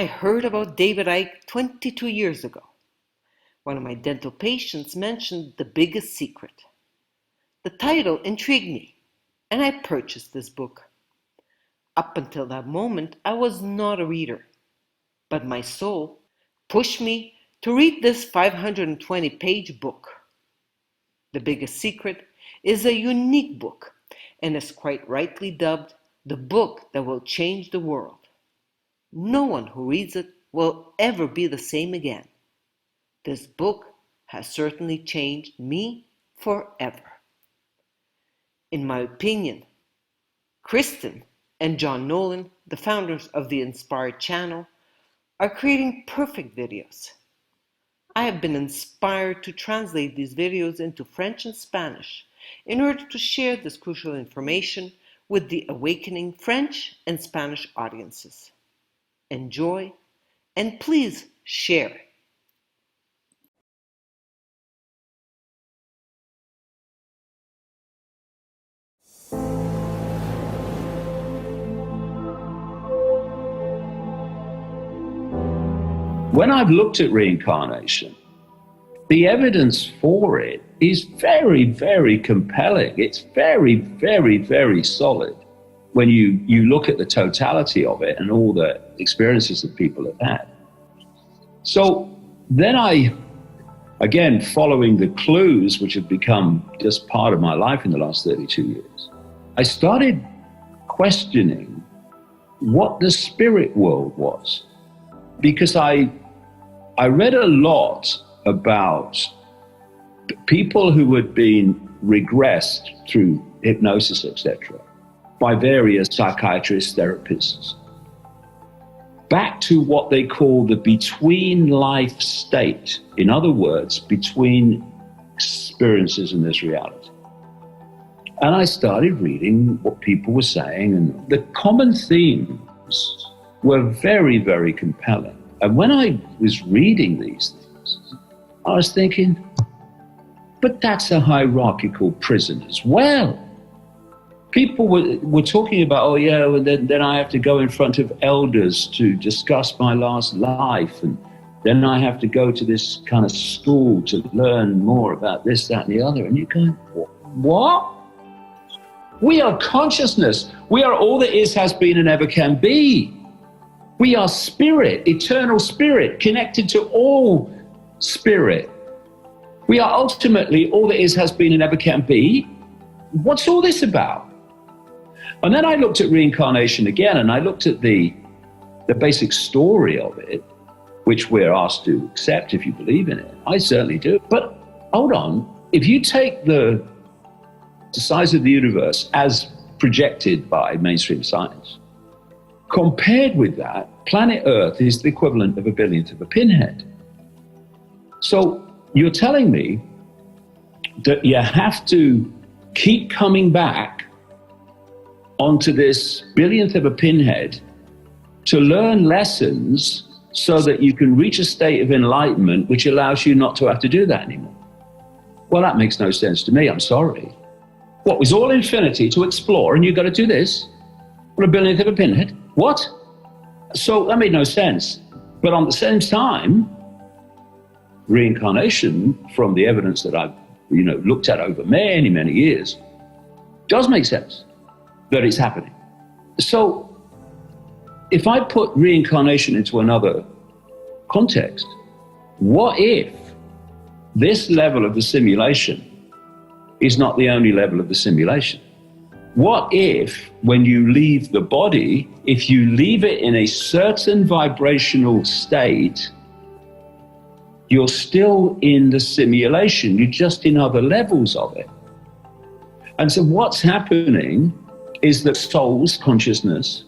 I heard about David Icke 22 years ago. One of my dental patients mentioned The Biggest Secret. The title intrigued me, and I purchased this book. Up until that moment, I was not a reader, but my soul pushed me to read this 520-page book. The Biggest Secret is a unique book and is quite rightly dubbed the book that will change the world. No one who reads it will ever be the same again. This book has certainly changed me forever. In my opinion, Kristen and John Nolan, the founders of the Inspired channel, are creating perfect videos. I have been inspired to translate these videos into French and Spanish in order to share this crucial information with the awakening French and Spanish audiences. Enjoy, and please share. When I've looked at reincarnation, the evidence for it is very, very compelling. It's very, very, very solid when you look at the totality of it and all the experiences that people have had. So then I, again, following the clues which have become just part of my life in the last 32 years, I started questioning what the spirit world was. Because I read a lot about people who had been regressed through hypnosis, etc., by various psychiatrists, therapists, back to what they call the between life state. In other words, between experiences in this reality. And I started reading what people were saying, and the common themes were very, very compelling. And when I was reading these things, I was thinking, but that's a hierarchical prison as well. People were talking about, oh yeah, and then I have to go in front of elders to discuss my last life, and then I have to go to this kind of school to learn more about this, that, and the other. And you're going, what? We are consciousness. We are all that is, has been, and ever can be. We are spirit, eternal spirit, connected to all spirit. We are ultimately all that is, has been, and ever can be. What's all this about? And then I looked at reincarnation again, and I looked at the basic story of it, which we're asked to accept if you believe in it. I certainly do. But hold on, if you take the size of the universe as projected by mainstream science, compared with that, planet Earth is the equivalent of a billionth of a pinhead. So you're telling me that you have to keep coming back onto this billionth of a pinhead to learn lessons so that you can reach a state of enlightenment which allows you not to have to do that anymore. Well, that makes no sense to me, I'm sorry. What, was all infinity to explore and you've got to do this for a billionth of a pinhead? What? So that made no sense. But on the same time, reincarnation, from the evidence that I've looked at over many, many years, does make sense that it's happening. So if I put reincarnation into another context, what if this level of the simulation is not the only level of the simulation? What if, when you leave the body, if you leave it in a certain vibrational state, you're still in the simulation, you're just in other levels of it. And so what's happening is that soul's consciousness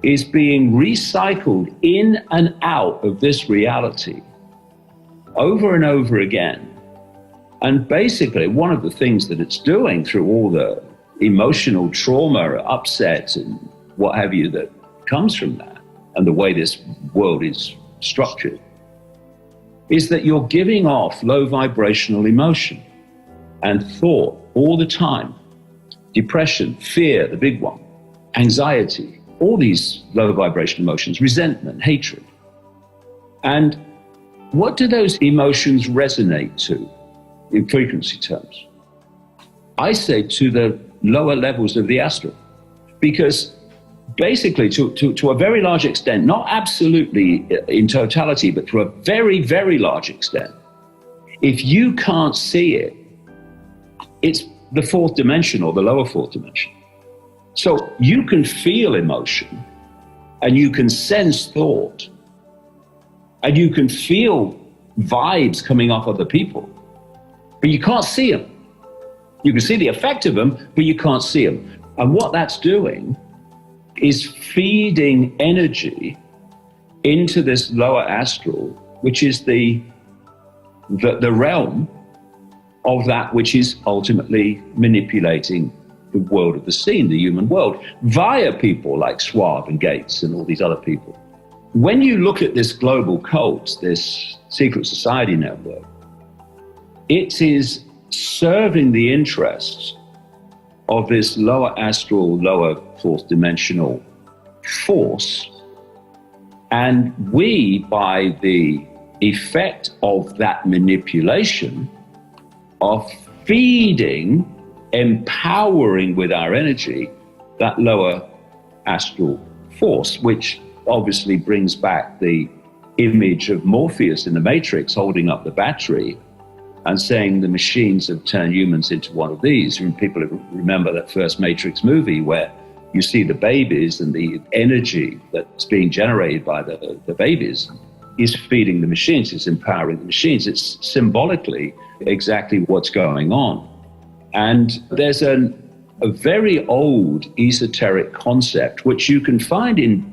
is being recycled in and out of this reality over and over again. And basically, one of the things that it's doing through all the emotional trauma, upset, and what have you that comes from that, and the way this world is structured, is that you're giving off low vibrational emotion and thought all the time. Depression, fear, the big one, anxiety, all these low vibration emotions, resentment, hatred. And what do those emotions resonate to in frequency terms? I say to the lower levels of the astral, because basically to a very large extent, not absolutely in totality, but to a very, very large extent, if you can't see it, it's the fourth dimension or the lower fourth dimension. So you can feel emotion and you can sense thought and you can feel vibes coming off other people, but you can't see them. You can see the effect of them, but you can't see them. And what that's doing is feeding energy into this lower astral, which is the realm of that which is ultimately manipulating the world of the seen, the human world, via people like Schwab and Gates and all these other people. When you look at this global cult, this secret society network, it is serving the interests of this lower astral, lower fourth dimensional force. And we, by the effect of that manipulation, are feeding, empowering with our energy that lower astral force, which obviously brings back the image of Morpheus in the Matrix holding up the battery and saying the machines have turned humans into one of these. And people remember that first Matrix movie where you see the babies and the energy that's being generated by the babies is feeding the machines, it's empowering the machines. It's symbolically exactly what's going on. And there's a very old esoteric concept, which you can find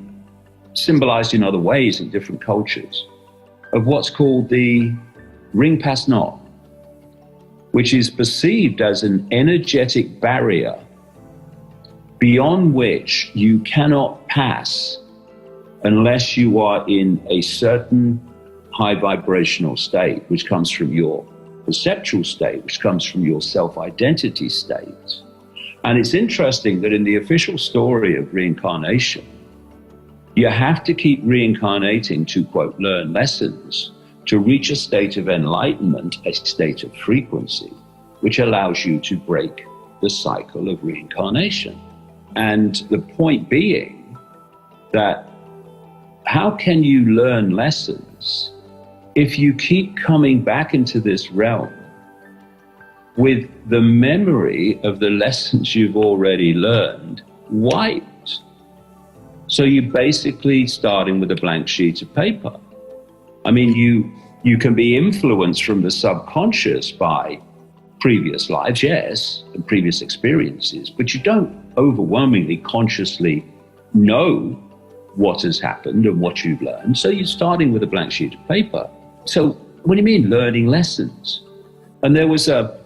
symbolized in other ways in different cultures, of what's called the ring pass not, which is perceived as an energetic barrier beyond which you cannot pass unless you are in a certain high vibrational state, which comes from your perceptual state, which comes from your self-identity state. And it's interesting that in the official story of reincarnation, you have to keep reincarnating to, quote, learn lessons to reach a state of enlightenment, a state of frequency, which allows you to break the cycle of reincarnation. And the point being that how can you learn lessons if you keep coming back into this realm with the memory of the lessons you've already learned wiped? So you're basically starting with a blank sheet of paper. I mean, you can be influenced from the subconscious by previous lives, yes, and previous experiences, but you don't overwhelmingly consciously know what has happened and what you've learned. So you're starting with a blank sheet of paper. So what do you mean learning lessons? And there was a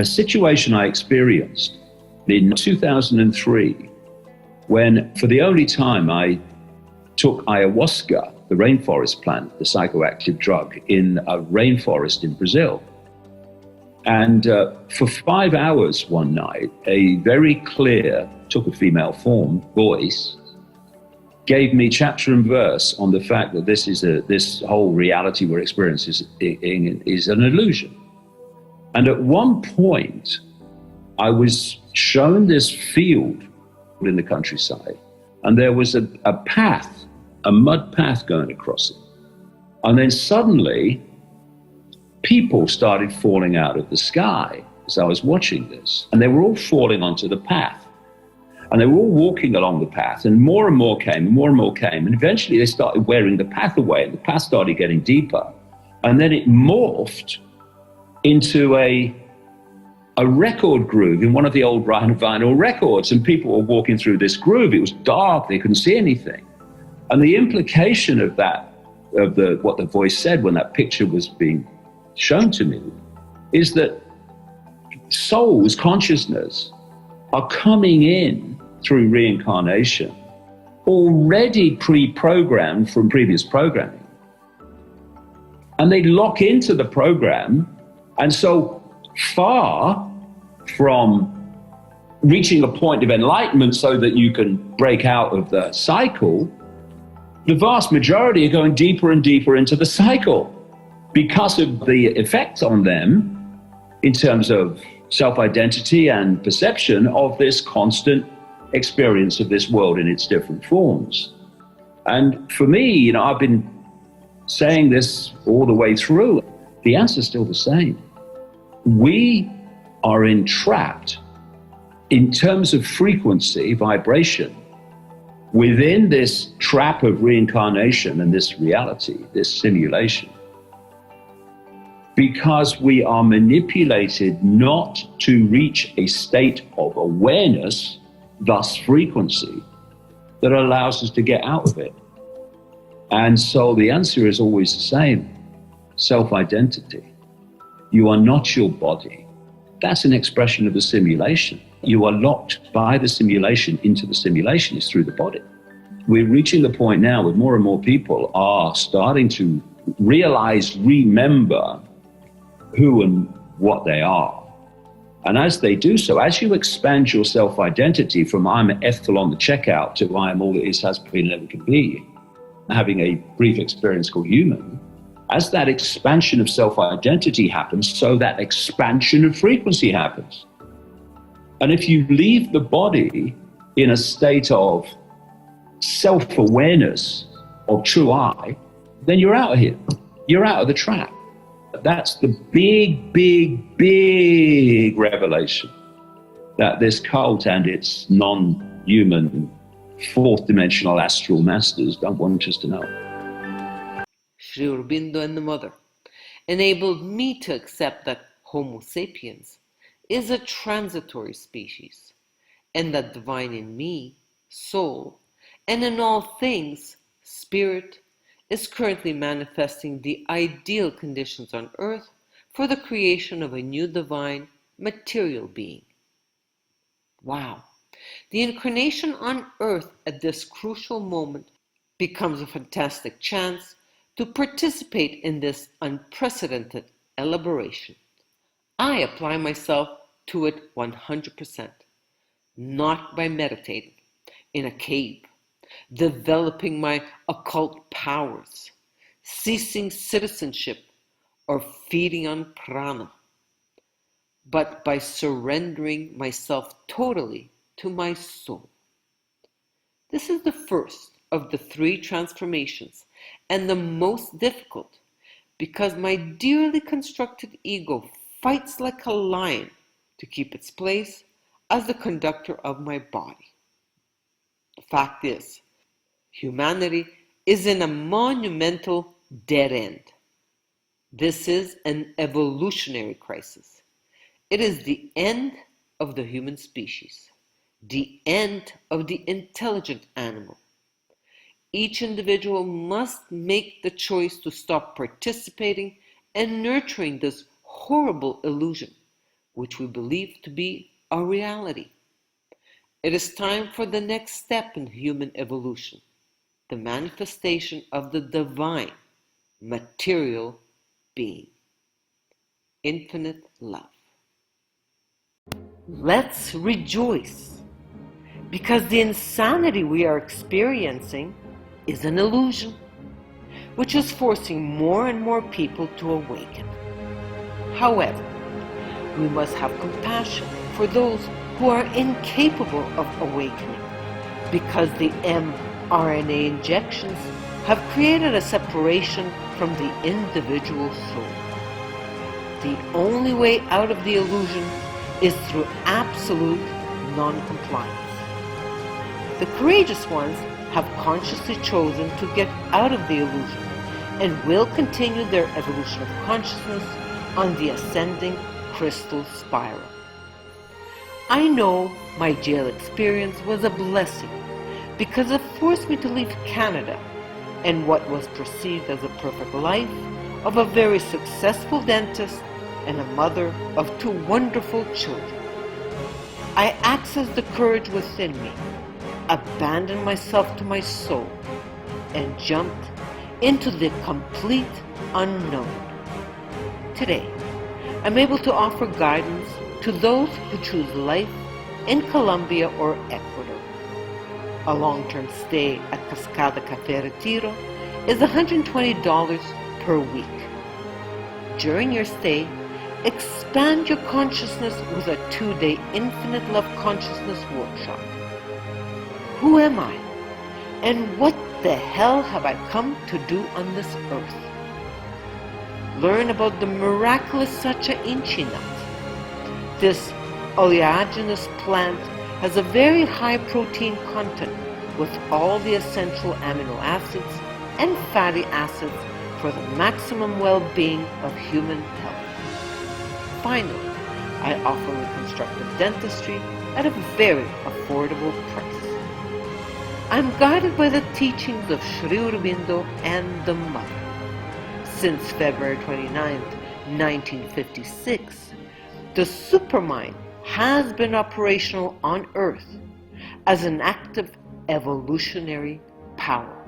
situation I experienced in 2003 when, for the only time, I took ayahuasca, the rainforest plant, the psychoactive drug, in a rainforest in Brazil. And for 5 hours one night, a very clear, took a female form, voice, gave me chapter and verse on the fact that this whole reality we're experiencing is an illusion. And at one point, I was shown this field in the countryside, and there was a path, a mud path going across it. And then suddenly, people started falling out of the sky as I was watching this, and they were all falling onto the path. And they were all walking along the path, and more came, and more came. And eventually they started wearing the path away, and the path started getting deeper. And then it morphed into a record groove in one of the old vinyl records, and people were walking through this groove. It was dark, they couldn't see anything. And the implication of that, what the voice said when that picture was being shown to me, is that souls, consciousness, are coming in through reincarnation, already pre-programmed from previous programming. And they lock into the program, and so far from reaching a point of enlightenment so that you can break out of the cycle, the vast majority are going deeper and deeper into the cycle because of the effect on them in terms of self-identity and perception of this constant experience of this world in its different forms. And for me, I've been saying this all the way through. The answer is still the same. We are entrapped in terms of frequency, vibration, within this trap of reincarnation and this reality, this simulation, because we are manipulated not to reach a state of awareness, thus frequency, that allows us to get out of it. And so the answer is always the same: self-identity. You are not your body. That's an expression of the simulation. You are locked by the simulation into the simulation. It's through the body. We're reaching the point now where more and more people are starting to realize, remember who and what they are. And as they do so, as you expand your self-identity from I'm Ethel on the checkout to I am all that is, has been, and ever can be, having a brief experience called human, as that expansion of self-identity happens, so that expansion of frequency happens. And if you leave the body in a state of self-awareness, of true I, then you're out of here. You're out of the trap. That's the big, big, big revelation that this cult and its non-human, fourth-dimensional astral masters don't want us to know. Sri Aurobindo and the Mother enabled me to accept that Homo sapiens is a transitory species, and that divine in me, soul, and in all things, spirit, is currently manifesting the ideal conditions on earth for the creation of a new divine material being. Wow! The incarnation on earth at this crucial moment becomes a fantastic chance to participate in this unprecedented elaboration. I apply myself to it 100%, not by meditating in a cave, developing my occult powers, ceasing citizenship, or feeding on prana, but by surrendering myself totally to my soul. This is the first of the 3 transformations, and the most difficult, because my dearly constructed ego fights like a lion to keep its place as the conductor of my body. The fact is, humanity is in a monumental dead end. This is an evolutionary crisis. It is the end of the human species, the end of the intelligent animal. Each individual must make the choice to stop participating and nurturing this horrible illusion, which we believe to be a reality. It is time for the next step in human evolution, the manifestation of the divine, material being. Infinite love. Let's rejoice, because the insanity we are experiencing is an illusion, which is forcing more and more people to awaken. However, we must have compassion for those who are incapable of awakening, because the mRNA injections have created a separation from the individual soul. The only way out of the illusion is through absolute non-compliance. The courageous ones have consciously chosen to get out of the illusion and will continue their evolution of consciousness on the ascending crystal spiral. I know my jail experience was a blessing because it forced me to leave Canada and what was perceived as a perfect life of a very successful dentist and a mother of 2 wonderful children. I accessed the courage within me, abandoned myself to my soul, and jumped into the complete unknown. Today, I'm able to offer guidance to those who choose life in Colombia or Ecuador. A long-term stay at Cascada Café Retiro is $120 per week. During your stay, expand your consciousness with a 2-day Infinite Love Consciousness workshop. Who am I? And what the hell have I come to do on this earth? Learn about the miraculous Sacha Inchi nut. This oleaginous plant has a very high protein content with all the essential amino acids and fatty acids for the maximum well-being of human health. Finally, I offer reconstructive dentistry at a very affordable price. I'm guided by the teachings of Sri Aurobindo and the Mother. Since February 29, 1956, the supermind has been operational on Earth as an active evolutionary power.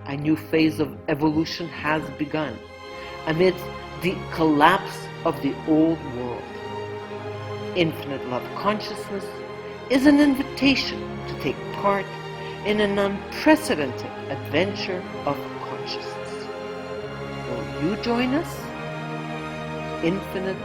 A new phase of evolution has begun amidst the collapse of the old world. Infinite Love Consciousness is an invitation to take part in an unprecedented adventure of consciousness. Will you join us? Infinite